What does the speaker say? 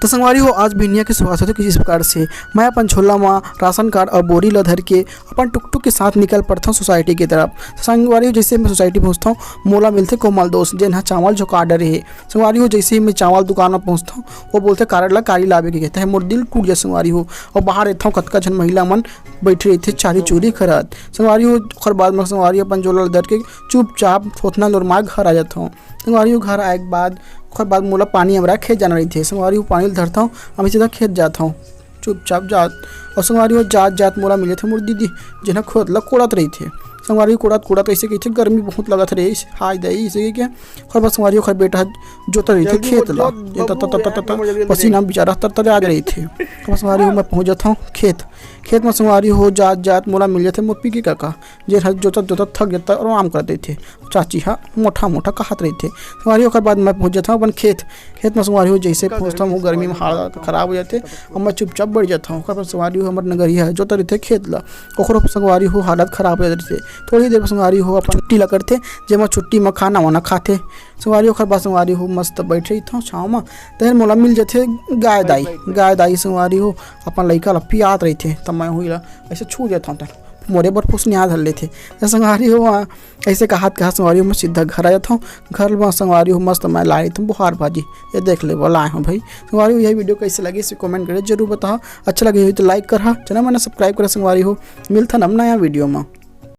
तो संगवारी हो आज बिनिया की शुरुआत होती किसी प्रकार से मैं अपन झोला में राशन कार्ड और बोरी ला धर के अपन टुकटुक के साथ निकल पड़ता हूँ सोसाइटी की तरफ। संगवारी हो जैसे मैं सोसाइटी पहुँचता हूँ मोला मिलते कोमल दोस्त जिन्हें चावल जो कार्ड है। संगवारी हो जैसे ही मैं चावल दुकान में पहुँचता हूँ वो बोलते कार्ड ला कारी लावे के कहता है। मोर दिल टूट जाए संगवारी हो और बाहर रहता हूँ कतका जन महिला मन बैठे रही थे चारी चूरी खरत। संगवारी हो ओखर बाद में संगवारी अपन झोला धर के चुपचाप थोथना लोरमा घर आ जाता हूँ। संगवारी हो घर आए के बाद ओखर बाद मोला पानी हमारा खेत जाना रही थे। संगवारी हो पानी धरता हूँ हम सीधा खेत जाता हूँ चुपचाप जात। और संगवारी हो जात जात मोला मिले थे मोर दीदी जिन्हें खोद ला कोड़त रही थे। संगवारी कोड़त ऐसे कही थे गर्मी बहुत लगत रही हाय दई इसे क्या खर बस संगवारी खर बेटा जोता रही थे खेत ला पसीना बेचारा तर आ रही थे। संगवारी हो मैं पहुँच जाता हूँ खेत में। संगवारी हो जात मोला मिल जाते मोर पी के काका जे जोता थक जाता और आराम करते थे। चाची हाँ मोटा कहत रही थे। संगवारी होकर बाद मैं पहुँच जाता हूँ अपन खेत में। संगवारी हो जैसे पहुँचता हूँ गर्मी में हालत खराब हो जाते और मैं चुपचाप बढ़ जाता हूँ। ओकर संगवारी हो हमारे नगरिया है जोता रहते खेत ला ओकर संगवारी हो हालत खराब हो जाती थे। थोड़ी देर संगवारी हो अपन छुट्टी ला करते जेमा छुट्टी में खाना वाना खाते। संगवारी होकर बाद संगवारी हो मस्त बैठ रही था छाँव में तहर मोला मिल जाते गाय दाई। संगवारी हो अपन लड़का ला पियात रही थे तब मैं हुई ऐसे छू जाता हूँ मोरे बर फुस निहा धर लेते। संगवारी हो ऐसे कहा संगवारी हो मैं सीधा घर आ जाता हूँ। घर में संगवारी हो मस्त मैं लाई तुम बुहार भाजी ये देख ले बोला आए हूँ भाई। संगवारी हो यही वीडियो कैसे लगी इसे कमेंट करे जरूर बताओ। अच्छा लगे हो तो लाइक कर चैनल मैंने सब्सक्राइब करा। संगवारी हो मिलता नया वीडियो में।